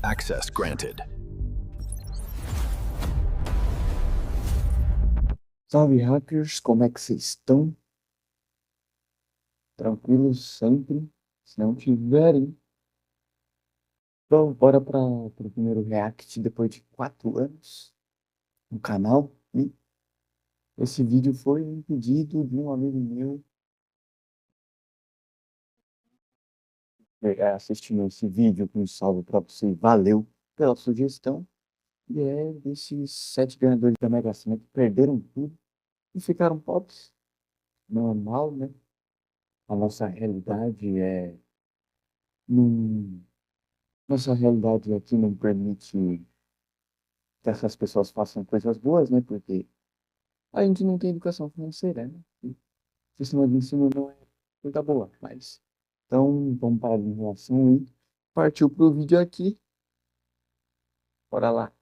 Access granted. Salve, hackers! Como é que vocês estão? Tranquilos sempre? Se não tiverem, então bora para o primeiro react depois de 4 anos no canal. E esse vídeo foi um pedido de um amigo meu assistindo esse vídeo. Um salve para você, valeu pela sugestão. E é desses 7 ganhadores da Mega Sena que perderam tudo e ficaram pobres. Normal, né? A nossa realidade é. Não, nossa realidade aqui não permite que essas pessoas façam coisas boas, né? Porque a gente não tem educação financeira, né? E o sistema de ensino não é coisa boa, mas... Então, vamos parar de enrolação e partiu pro vídeo aqui. Bora lá.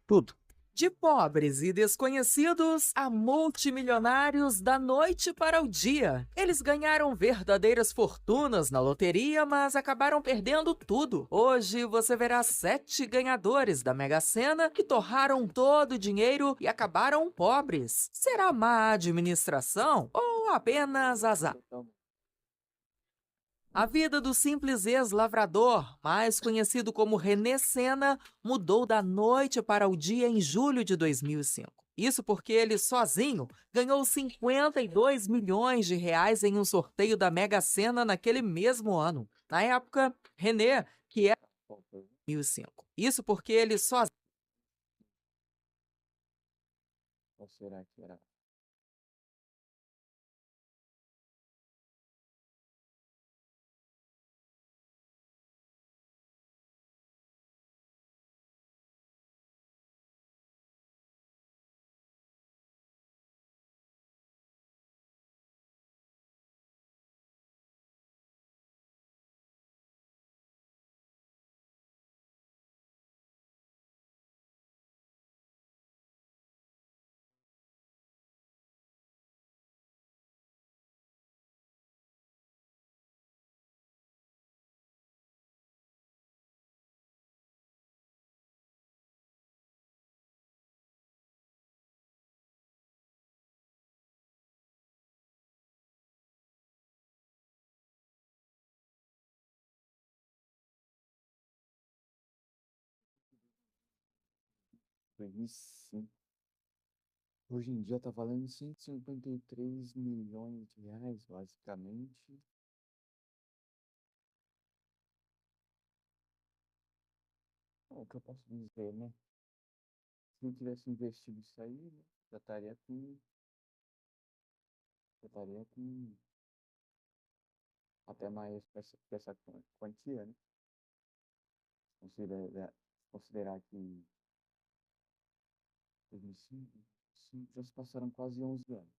Tudo. De pobres e desconhecidos a multimilionários da noite para o dia. Eles ganharam verdadeiras fortunas na loteria, mas acabaram perdendo tudo. Hoje você verá 7 ganhadores da Mega Sena que torraram todo o dinheiro e acabaram pobres. Será má administração ou apenas azar? A vida do simples ex-lavrador, mais conhecido como René Sena, mudou da noite para o dia em julho de 2005. Isso porque ele sozinho ganhou 52 milhões de reais em um sorteio da Mega Sena naquele mesmo ano. Na época, René, que era 2005. Isso porque ele sozinho... Qual será que era? Foi isso. Hoje em dia tá valendo 153 milhões de reais, basicamente. Bom, o que eu posso dizer, né? Se não tivesse investido isso aí, né, já estaria com até mais com essa quantia, né? Considerar, considerar que 2005, já se passaram quase 11 anos.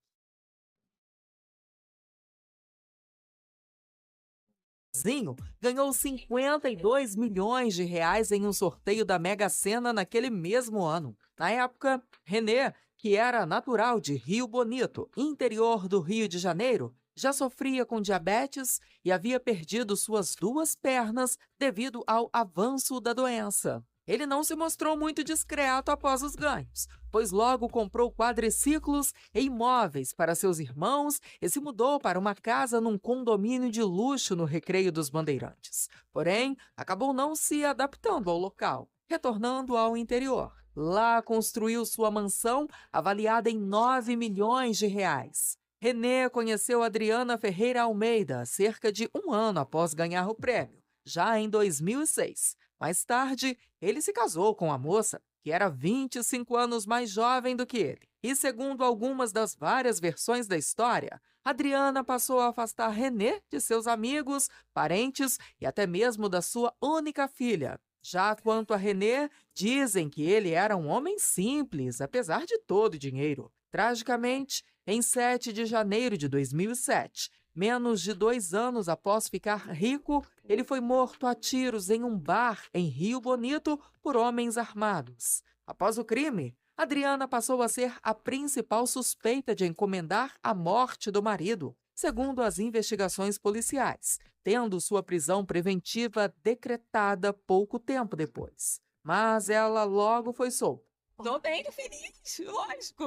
ganhou 52 milhões de reais em um sorteio da Mega Sena naquele mesmo ano. Na época, René, que era natural de Rio Bonito, interior do Rio de Janeiro, já sofria com diabetes e havia perdido suas 2 pernas devido ao avanço da doença. Ele não se mostrou muito discreto após os ganhos, pois logo comprou quadriciclos e imóveis para seus irmãos e se mudou para uma casa num condomínio de luxo no Recreio dos Bandeirantes. Porém, acabou não se adaptando ao local, retornando ao interior. Lá construiu sua mansão, avaliada em 9 milhões de reais. René conheceu Adriana Ferreira Almeida cerca de 1 ano após ganhar o prêmio, já em 2006. Mais tarde, ele se casou com a moça, que era 25 anos mais jovem do que ele. E segundo algumas das várias versões da história, Adriana passou a afastar René de seus amigos, parentes e até mesmo da sua única filha. Já quanto a René, dizem que ele era um homem simples, apesar de todo o dinheiro. Tragicamente, em 7 de janeiro de 2007, menos de 2 anos após ficar rico, ele foi morto a tiros em um bar em Rio Bonito por homens armados. Após o crime, Adriana passou a ser a principal suspeita de encomendar a morte do marido. segundo as investigações policiais, tendo sua prisão preventiva decretada pouco tempo depois. Mas ela logo foi solta. Tô bem, tô feliz, lógico.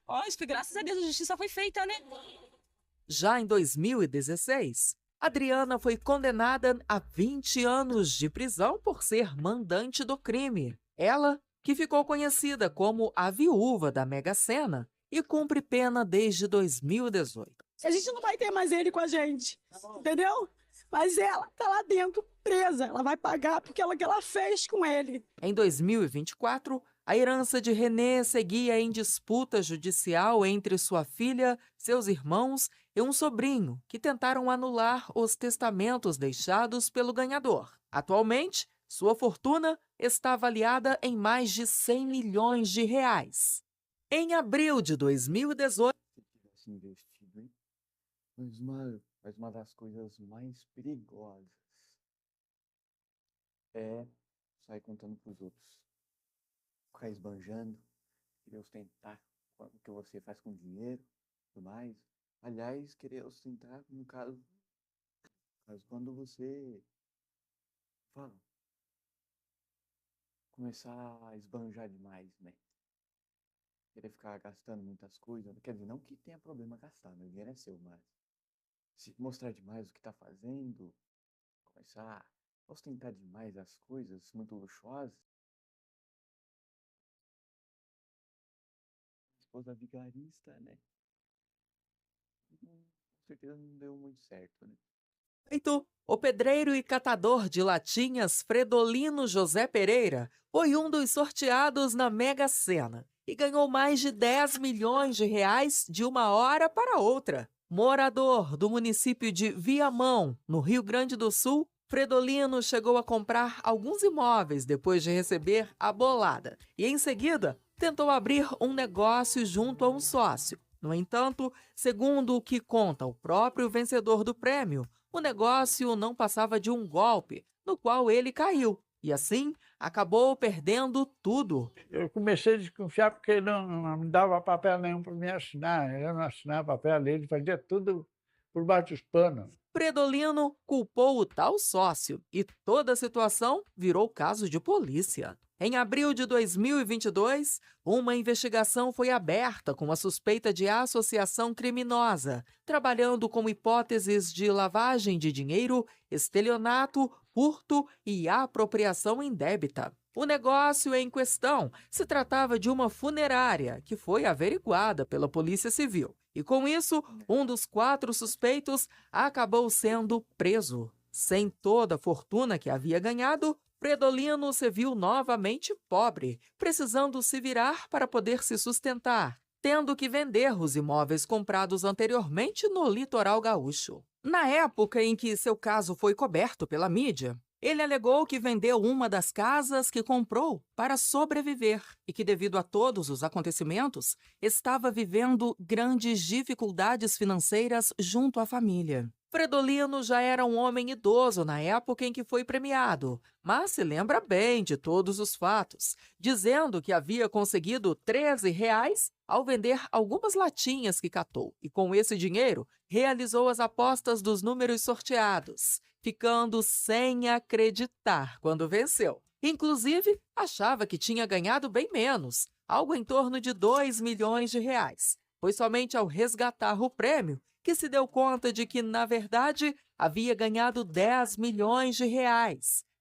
Lógico, graças a Deus a justiça foi feita, né? Já em 2016, Adriana foi condenada a 20 anos de prisão por ser mandante do crime. Ela, que ficou conhecida como a viúva da Mega Sena e cumpre pena desde 2018. A gente não vai ter mais ele com a gente, entendeu? Mas ela tá lá dentro, presa. Ela vai pagar porque ela que ela fez com ele. Em 2024, a herança de Renê seguia em disputa judicial entre sua filha, seus irmãos e um sobrinho, que tentaram anular os testamentos deixados pelo ganhador. Atualmente, sua fortuna está avaliada em mais de 100 milhões de reais. Em abril de 2018, Se tivesse investido, hein? Mas uma das coisas mais perigosas é sair contando pros outros. Ficar esbanjando, querer ostentar o que você faz com dinheiro e tudo mais. Aliás, querer ostentar, no caso quando você fala, começar a esbanjar demais, né? Querer ficar gastando muitas coisas. Quer dizer, não que tenha problema gastar, né? O dinheiro é seu, mas se mostrar demais o que tá fazendo, começar a ostentar demais as coisas muito luxuosas. Esposa vigarista, né? Com certeza não deu muito certo, né? o pedreiro e catador de latinhas Fredolino José Pereira foi um dos sorteados na Mega Sena e ganhou mais de 10 milhões de reais de uma hora para outra. Morador do município de Viamão, no Rio Grande do Sul, Fredolino chegou a comprar alguns imóveis depois de receber a bolada e, em seguida, tentou abrir um negócio junto a um sócio. No entanto, segundo o que conta o próprio vencedor do prêmio, o negócio não passava de um golpe, no qual ele caiu, e assim acabou perdendo tudo. Eu comecei a desconfiar porque ele não me dava papel nenhum para me assinar. Eu não assinava papel, ele fazia tudo por baixo dos panos. Fredolino culpou o tal sócio e toda a situação virou caso de polícia. Em abril de 2022, uma investigação foi aberta com a suspeita de associação criminosa, trabalhando com hipóteses de lavagem de dinheiro, estelionato, furto e apropriação indébita. O negócio em questão se tratava de uma funerária que foi averiguada pela Polícia Civil. E com isso, um dos 4 suspeitos acabou sendo preso. Sem toda a fortuna que havia ganhado, Fredolino se viu novamente pobre, precisando se virar para poder se sustentar, tendo que vender os imóveis comprados anteriormente no litoral gaúcho. Na época em que seu caso foi coberto pela mídia, ele alegou que vendeu uma das casas que comprou para sobreviver e que, devido a todos os acontecimentos, estava vivendo grandes dificuldades financeiras junto à família. Fredolino já era um homem idoso na época em que foi premiado, mas se lembra bem de todos os fatos, dizendo que havia conseguido R$ 13 ao vender algumas latinhas que catou e, com esse dinheiro, realizou as apostas dos números sorteados, ficando sem acreditar quando venceu. Inclusive, achava que tinha ganhado bem menos, algo em torno de R$ 2 milhões. Foi somente ao resgatar o prêmio que se deu conta de que, na verdade, havia ganhado R$ 10 milhões.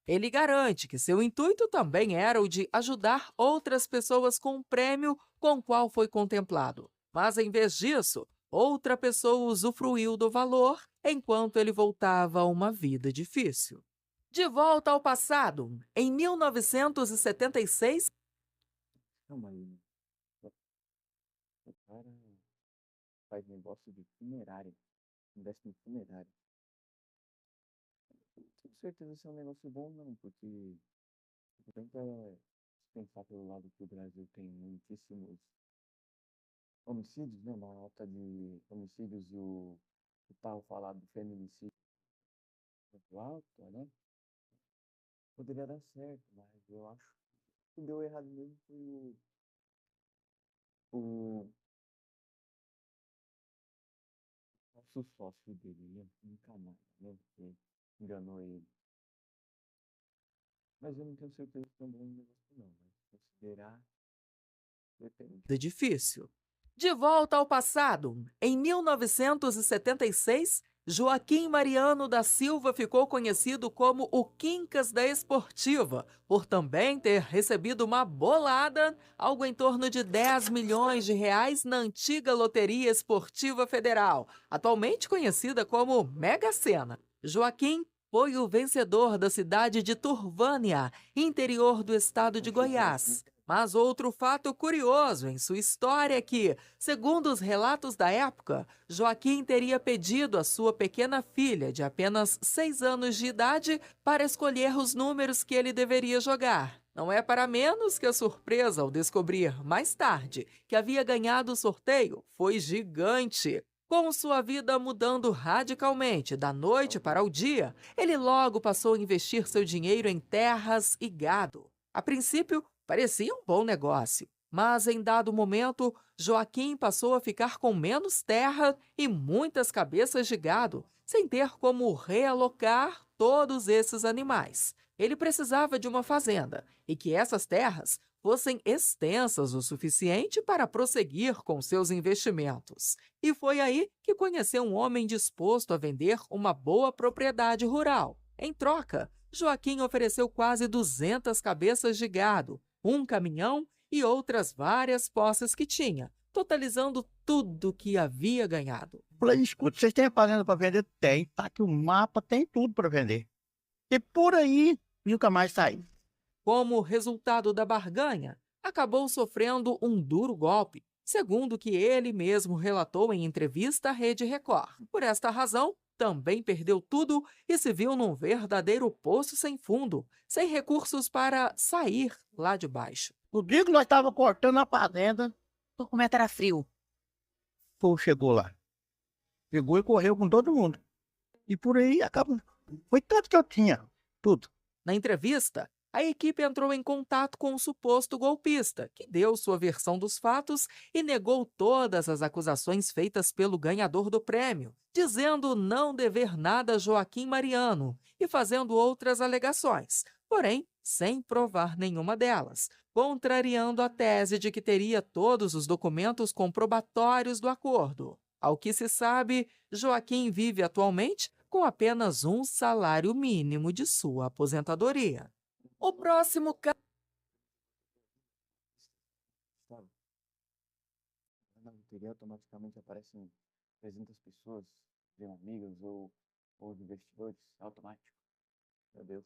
Ele garante que seu intuito também era o de ajudar outras pessoas com o prêmio com o qual foi contemplado. Mas, em vez disso, outra pessoa usufruiu do valor enquanto ele voltava a uma vida difícil. De volta ao passado, em 1976, Não, mas o cara faz negócio de funerária, investe em funerária. Com certeza isso é um negócio bom, não, porque tenta pensar pelo lado que o Brasil tem muitíssimos homicídios, né? Uma alta de homicídios e o tal falado feminicídio muito alto, né? Poderia dar certo, mas eu acho que deu errado mesmo foi o o sócio dele, um canalha, né? Que enganou ele. Mas eu não tenho certeza que é um bom negócio, não. Mas considerar, depende. Difícil. De volta ao passado, em 1976, Joaquim Mariano da Silva ficou conhecido como o Quincas da Esportiva, por também ter recebido uma bolada, algo em torno de 10 milhões de reais na antiga Loteria Esportiva Federal, atualmente conhecida como Mega Sena. Joaquim foi o vencedor da cidade de Turvânia, interior do estado de Goiás. Mas outro fato curioso em sua história é que, segundo os relatos da época, Joaquim teria pedido à sua pequena filha, de apenas 6 anos de idade, para escolher os números que ele deveria jogar. Não é para menos que a surpresa ao descobrir, mais tarde, que havia ganhado o sorteio foi gigante. Com sua vida mudando radicalmente da noite para o dia, ele logo passou a investir seu dinheiro em terras e gado. A princípio, parecia um bom negócio, mas em dado momento, Joaquim passou a ficar com menos terra e muitas cabeças de gado, sem ter como realocar todos esses animais. Ele precisava de uma fazenda e que essas terras fossem extensas o suficiente para prosseguir com seus investimentos. E foi aí que conheceu um homem disposto a vender uma boa propriedade rural. Em troca, Joaquim ofereceu quase 200 cabeças de gado, um caminhão e outras várias posses que tinha, totalizando tudo que havia ganhado. Falei, escuta, vocês têm fazenda para vender? Tem, tá aqui o mapa, tem tudo para vender. E por aí, nunca mais saí. Como resultado da barganha, acabou sofrendo um duro golpe, segundo o que ele mesmo relatou em entrevista à Rede Record. Por esta razão, também perdeu tudo e se viu num verdadeiro poço sem fundo, sem recursos para sair lá de baixo. No dia que nós estávamos cortando a fazenda, O documento era frio. o povo chegou lá. Pegou e correu com todo mundo. E por aí acabou. Foi tanto que eu tinha, tudo. Na entrevista, a equipe entrou em contato com o suposto golpista, que deu sua versão dos fatos e negou todas as acusações feitas pelo ganhador do prêmio, dizendo não dever nada a Joaquim Mariano e fazendo outras alegações, porém sem provar nenhuma delas, contrariando a tese de que teria todos os documentos comprobatórios do acordo. Ao que se sabe, Joaquim vive atualmente com apenas um salário mínimo de sua aposentadoria. O próximo caso. Sabe? Na loteria automaticamente aparecem 300 pessoas, viram amigas ou investidores, automático. Meu Deus.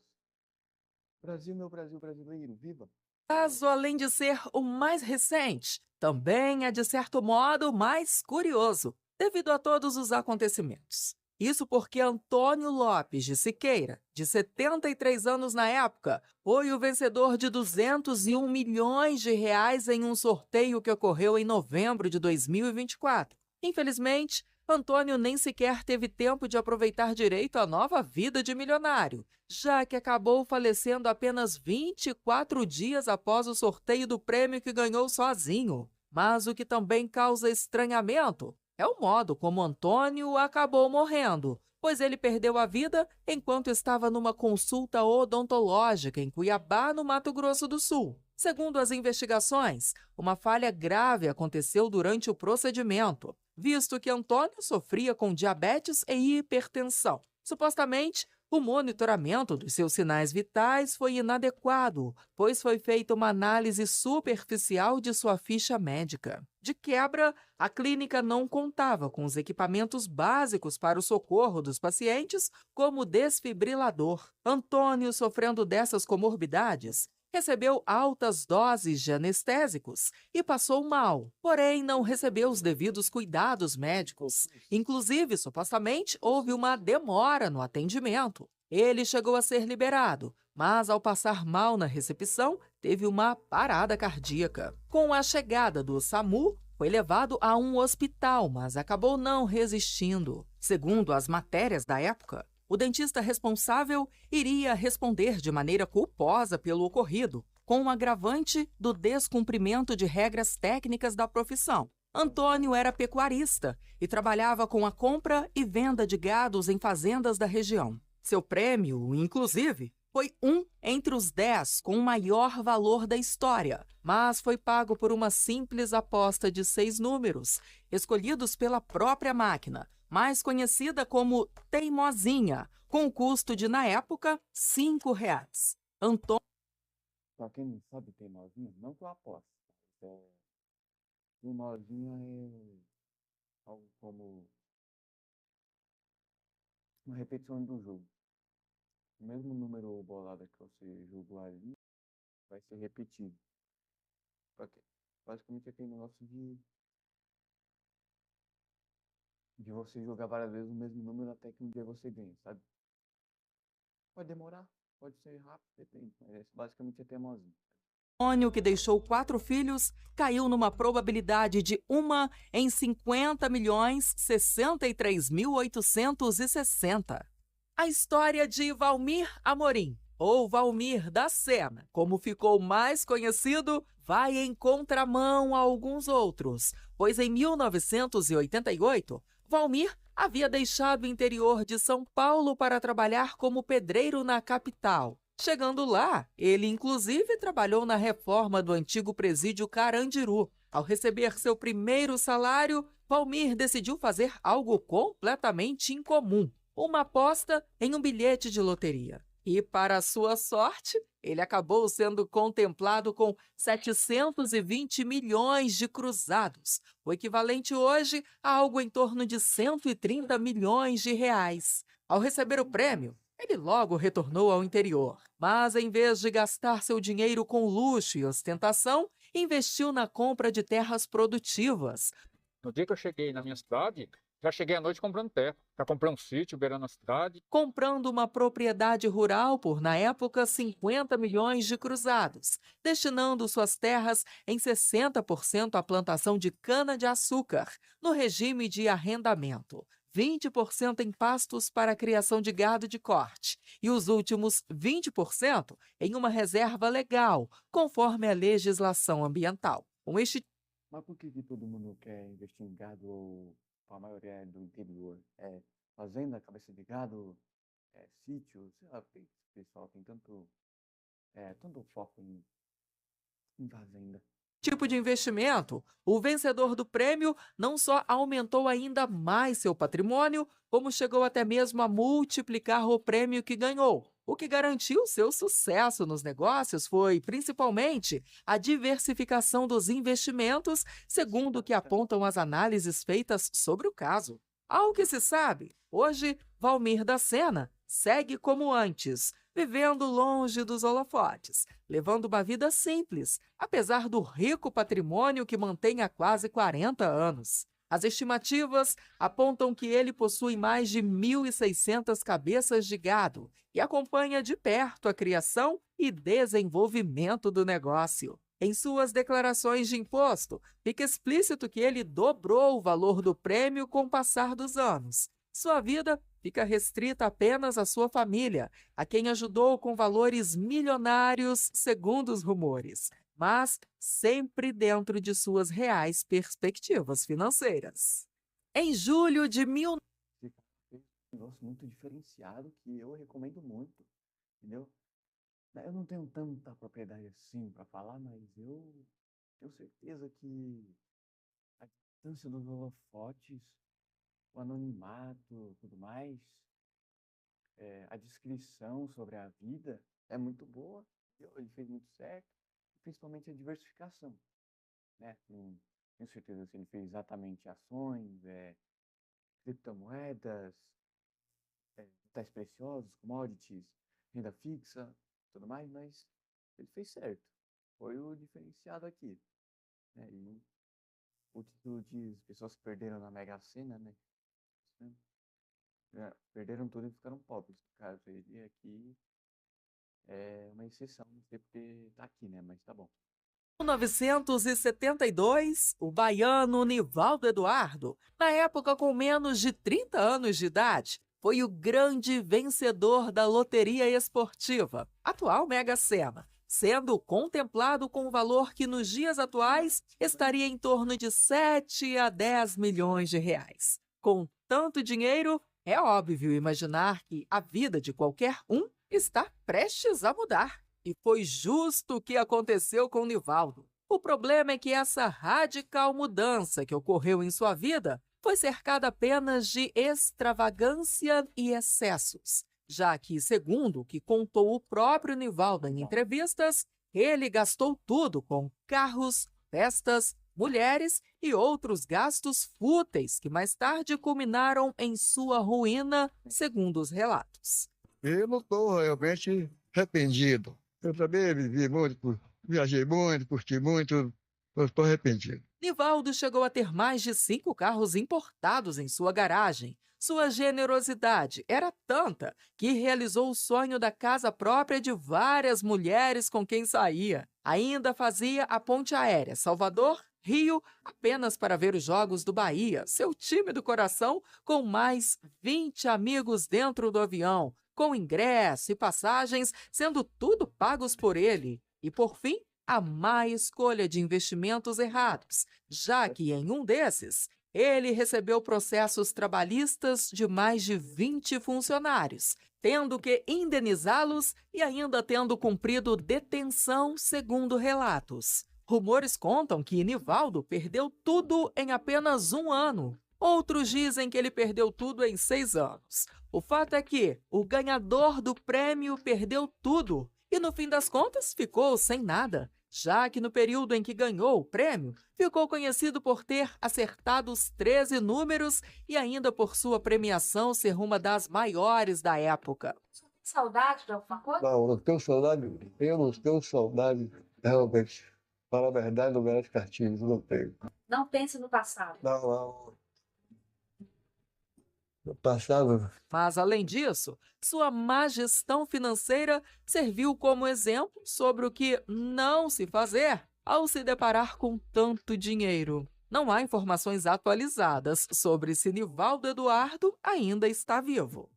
Brasil, meu Brasil brasileiro, viva! Caso, além de ser o mais recente, também é de certo modo mais curioso, devido a todos os acontecimentos. Isso porque Antônio Lopes de Siqueira, de 73 anos na época, foi o vencedor de 201 milhões de reais em um sorteio que ocorreu em novembro de 2024. Infelizmente, Antônio nem sequer teve tempo de aproveitar direito a nova vida de milionário, já que acabou falecendo apenas 24 dias após o sorteio do prêmio que ganhou sozinho. Mas o que também causa estranhamento é o modo como Antônio acabou morrendo, pois ele perdeu a vida enquanto estava numa consulta odontológica em Cuiabá, no Mato Grosso do Sul. Segundo as investigações, uma falha grave aconteceu durante o procedimento, visto que Antônio sofria com diabetes e hipertensão. Supostamente, o monitoramento dos seus sinais vitais foi inadequado, pois foi feita uma análise superficial de sua ficha médica. De quebra, a clínica não contava com os equipamentos básicos para o socorro dos pacientes, como desfibrilador. Antônio, sofrendo dessas comorbidades, recebeu altas doses de anestésicos e passou mal, porém não recebeu os devidos cuidados médicos. Inclusive, supostamente, houve uma demora no atendimento. Ele chegou a ser liberado, mas ao passar mal na recepção, teve uma parada cardíaca. Com a chegada do SAMU, foi levado a um hospital, mas acabou não resistindo. Segundo as matérias da época, o dentista responsável iria responder de maneira culposa pelo ocorrido, com um agravante do descumprimento de regras técnicas da profissão. Antônio era pecuarista e trabalhava com a compra e venda de gados em fazendas da região. Seu prêmio, inclusive, foi um entre os 10 com o maior valor da história, mas foi pago por uma simples aposta de 6 números, escolhidos pela própria máquina, mais conhecida como Teimosinha, com o custo de, na época, R$ 5. Antônio Pra quem não sabe, teimosinha, não que eu aposto. Teimosinha é algo como uma repetição do jogo. O mesmo número bolado que você jogou ali vai ser repetido. Basicamente é aquele negócio de você jogar várias vezes o mesmo número até que um dia você ganha, sabe? Pode demorar, pode ser rápido, depende. Mas basicamente é teimosinho. que deixou 4 filhos, caiu numa probabilidade de 1 em 50.063.860. A história de Valmir Amorim, ou Valmir da Sena, como ficou mais conhecido, vai em contramão a alguns outros, pois em 1988, Valmir havia deixado o interior de São Paulo para trabalhar como pedreiro na capital. Chegando lá, ele inclusive trabalhou na reforma do antigo presídio Carandiru. Ao receber seu primeiro salário, Valmir decidiu fazer algo completamente incomum: uma aposta em um bilhete de loteria. E, para sua sorte, ele acabou sendo contemplado com 720 milhões de cruzados, o equivalente hoje a algo em torno de 130 milhões de reais. Ao receber o prêmio, ele logo retornou ao interior, mas em vez de gastar seu dinheiro com luxo e ostentação, investiu na compra de terras produtivas. No dia que eu cheguei na minha cidade, já cheguei à noite comprando terra. Já comprei um sítio beirando a cidade. Comprando uma propriedade rural por, na época, 50 milhões de cruzados, destinando suas terras em 60% à plantação de cana-de-açúcar, no regime de arrendamento, 20% em pastos para a criação de gado de corte e os últimos 20% em uma reserva legal, conforme a legislação ambiental. Mas por que todo mundo quer investir em gado ou a maioria é do interior? É fazenda, cabeça de gado, sítio, sei lá, o pessoal tem tanto foco em fazenda. Tipo de investimento, o vencedor do prêmio não só aumentou ainda mais seu patrimônio, como chegou até mesmo a multiplicar o prêmio que ganhou. O que garantiu seu sucesso nos negócios foi, principalmente, a diversificação dos investimentos, segundo o que apontam as análises feitas sobre o caso. Ao que se sabe, hoje, Valmir da Sena segue como antes, vivendo longe dos holofotes, levando uma vida simples, apesar do rico patrimônio que mantém há quase 40 anos. As estimativas apontam que ele possui mais de 1.600 cabeças de gado e acompanha de perto a criação e desenvolvimento do negócio. Em suas declarações de imposto, fica explícito que ele dobrou o valor do prêmio com o passar dos anos. Sua vida fica restrita apenas à sua família, a quem ajudou com valores milionários, segundo os rumores, mas sempre dentro de suas reais perspectivas financeiras. Em julho de Um negócio muito diferenciado que eu recomendo muito, entendeu? Eu não tenho tanta propriedade assim para falar, mas eu tenho certeza que a distância dos holofotes, o anonimato, tudo mais, a descrição sobre a vida é muito boa. Ele fez muito certo, principalmente a diversificação, né? Não tenho certeza se ele fez exatamente ações, criptomoedas, metais preciosos, commodities, renda fixa, tudo mais, mas ele fez certo. Foi o diferenciado aqui, né? E o título diz pessoas que perderam na Mega Sena, né? Perderam tudo e ficaram pobres. No caso, ele aqui é uma exceção, não sei porque tá aqui, né? Mas tá bom. Em 1972, o baiano Nivaldo Eduardo, na época com menos de 30 anos de idade, foi o grande vencedor da loteria esportiva, atual Mega Sena, sendo contemplado com um valor que nos dias atuais estaria em torno de 7 a 10 milhões de reais. Com tanto dinheiro, é óbvio imaginar que a vida de qualquer um está prestes a mudar. E foi justo o que aconteceu com Nivaldo. O problema é que essa radical mudança que ocorreu em sua vida foi cercada apenas de extravagância e excessos, já que, segundo o que contou o próprio Nivaldo em entrevistas, ele gastou tudo com carros, festas, mulheres e outros gastos fúteis que mais tarde culminaram em sua ruína, segundo os relatos. Eu não estou realmente arrependido. Eu também vivi muito, viajei muito, curti muito, eu estou arrependido. Nivaldo chegou a ter mais de 5 carros importados em sua garagem. Sua generosidade era tanta que realizou o sonho da casa própria de várias mulheres com quem saía. Ainda fazia a ponte aérea Salvador-Rio apenas para ver os jogos do Bahia, seu time do coração, com mais 20 amigos dentro do avião, com ingresso e passagens, sendo tudo pagos por ele. E, por fim, a má escolha de investimentos errados, já que em um desses, ele recebeu processos trabalhistas de mais de 20 funcionários, tendo que indenizá-los e ainda tendo cumprido detenção, segundo relatos. Rumores contam que Nivaldo perdeu tudo em apenas 1 ano. Outros dizem que ele perdeu tudo em 6 anos. O fato é que o ganhador do prêmio perdeu tudo e, no fim das contas, ficou sem nada, já que no período em que ganhou o prêmio, ficou conhecido por ter acertado os 13 números e ainda por sua premiação ser uma das maiores da época. Saudade de alguma coisa? Não, não tenho saudade, eu não tenho saudade, realmente. Para a verdade, não merece cartinhas, não tenho. Não pense no passado. Não. No passado, Mas, além disso, sua má gestão financeira serviu como exemplo sobre o que não se fazer ao se deparar com tanto dinheiro. Não há informações atualizadas sobre se Nivaldo Eduardo ainda está vivo.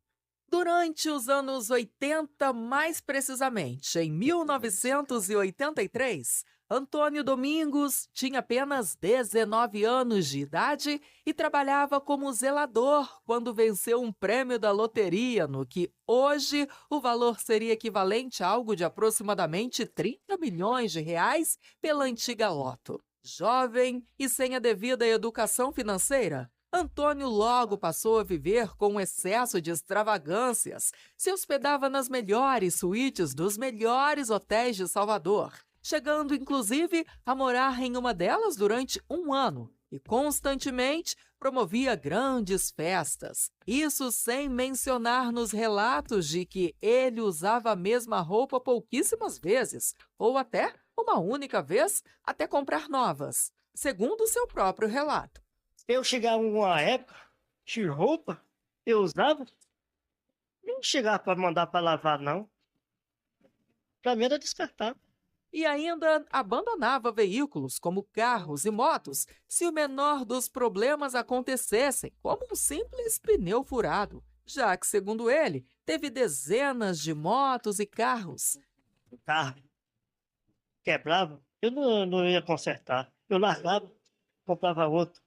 Durante os anos 80, mais precisamente em 1983, Antônio Domingos tinha apenas 19 anos de idade e trabalhava como zelador quando venceu um prêmio da loteria, no que hoje o valor seria equivalente a algo de aproximadamente 30 milhões de reais pela antiga loto. Jovem e sem a devida educação financeira, Antônio logo passou a viver com um excesso de extravagâncias. Se hospedava nas melhores suítes dos melhores hotéis de Salvador, chegando inclusive a morar em uma delas durante 1 ano, e constantemente promovia grandes festas. Isso sem mencionar nos relatos de que ele usava a mesma roupa pouquíssimas vezes, ou até uma única vez, até comprar novas, segundo seu próprio relato. Eu chegava uma época, de roupa, eu usava, nem chegava para mandar para lavar, não. Para mim era descartável. E ainda abandonava veículos como carros e motos se o menor dos problemas acontecessem, como um simples pneu furado, já que, segundo ele, teve dezenas de motos e carros. O carro quebrava, eu não ia consertar. Eu largava, comprava outro.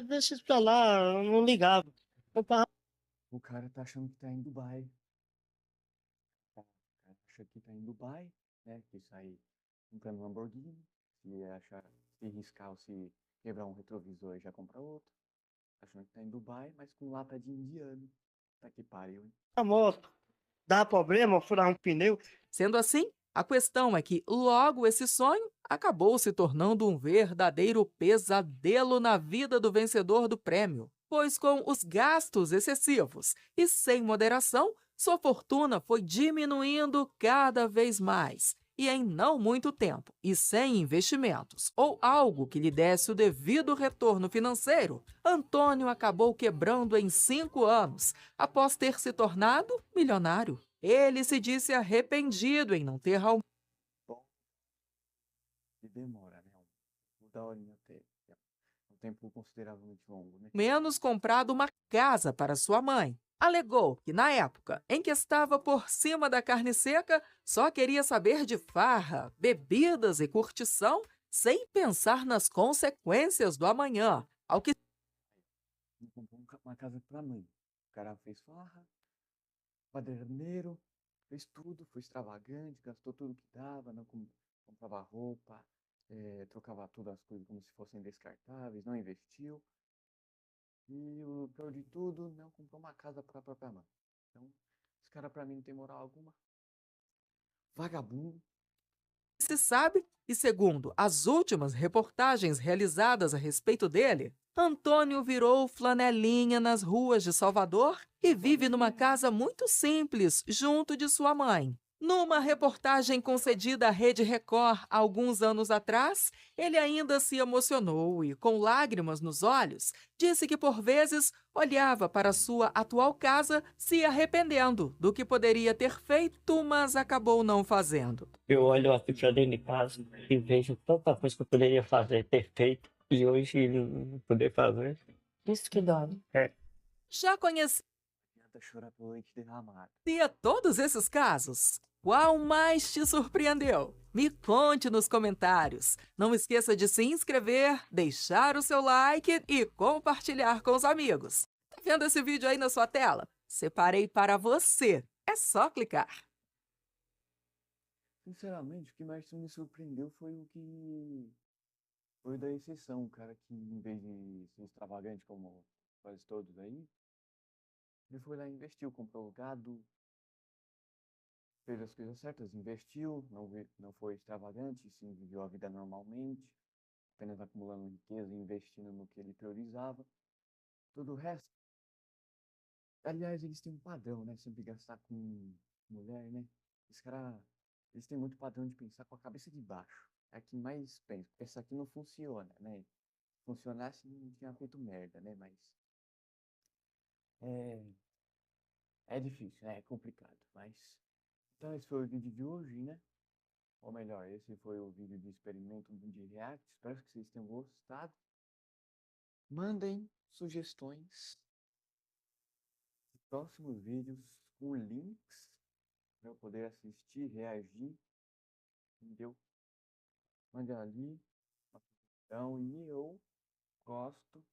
Deixa isso pra lá, eu não ligava. Comprava. O cara tá achando que tá em Dubai. O cara acha que tá em Dubai, né? Que sair comprando um Lamborghini. Se achar, se riscar ou se quebrar um retrovisor, já compra outro. Achando que tá em Dubai, mas com lata de indiano. Tá que pariu, hein? A moto, dá problema, furar um pneu. Sendo assim, a questão é que logo esse sonho acabou se tornando um verdadeiro pesadelo na vida do vencedor do prêmio, pois com os gastos excessivos e sem moderação, sua fortuna foi diminuindo cada vez mais. E em não muito tempo, e sem investimentos ou algo que lhe desse o devido retorno financeiro, Antônio acabou quebrando em 5 anos, após ter se tornado milionário. Ele se disse arrependido em não ter E demora, né? Da horinha até. Um tempo consideravelmente longo, né? menos comprado uma casa para sua mãe. alegou que, na época em que estava por cima da carne seca, só queria saber de farra, bebidas e curtição, sem pensar nas consequências do amanhã. Ao que Ele comprou uma casa pra mãe. O cara fez farra, padroeiro, fez tudo, foi extravagante, gastou tudo que dava, não comprava roupa, trocava todas as coisas como se fossem descartáveis, não investiu. E o pior de tudo, não comprou uma casa para a própria mãe. Então, esse cara pra mim não tem moral alguma. Vagabundo. se sabe, e segundo as últimas reportagens realizadas a respeito dele, Antônio virou flanelinha nas ruas de Salvador e vive numa casa muito simples, junto de sua mãe. Numa reportagem concedida à Rede Record há alguns anos atrás, ele ainda se emocionou e, com lágrimas nos olhos, disse que por vezes olhava para sua atual casa se arrependendo do que poderia ter feito, mas acabou não fazendo. Eu olho aqui pra dentro de casa e vejo tanta coisa que eu poderia fazer, ter feito, e hoje não poder fazer. Isso que dói. Já conhecia Não adianta chorar pelo leite derramado. todos esses casos? Qual mais te surpreendeu? Me conte nos comentários. Não esqueça de se inscrever, deixar o seu like e compartilhar com os amigos. Tá vendo esse vídeo aí na sua tela? Separei para você. É só clicar. Sinceramente, o que mais me surpreendeu foi o que... Foi o da exceção, o cara que, em vez de ser extravagante como quase todos aí, ele foi lá e investiu, comprou gado, fez as coisas certas, investiu, não foi extravagante, sim, viveu a vida normalmente, apenas acumulando riqueza e investindo no que ele priorizava. Todo o resto... Aliás, eles têm um padrão, né? Sempre gastar com mulher, né? Esse cara, eles têm muito padrão de pensar com a cabeça de baixo. É a que mais pensa, porque essa aqui não funciona, né? Se funcionasse, não tinha feito merda, né? Mas é difícil, né? É complicado, mas... Então esse foi o vídeo de hoje, né? Ou melhor, esse foi o vídeo de experimento de React. Espero que vocês tenham gostado. Mandem sugestões de próximos vídeos com links para eu poder assistir, reagir, entendeu? Mande ali uma sugestão e eu gosto,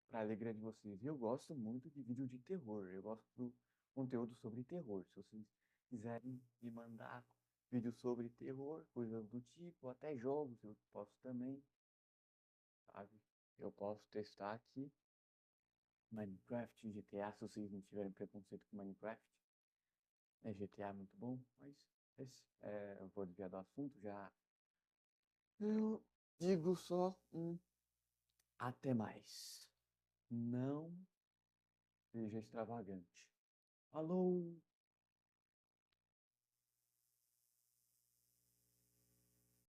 para alegria de vocês, eu gosto muito de vídeo de terror. Eu gosto do conteúdo sobre terror. Se vocês quiserem me mandar vídeos sobre terror, coisas do tipo, até jogos eu posso também, sabe? Eu posso testar aqui Minecraft, GTA, se vocês não tiverem preconceito com Minecraft. GTA é muito bom, mas eu vou desviar do assunto já. Eu digo só até mais. Não seja extravagante. Falou!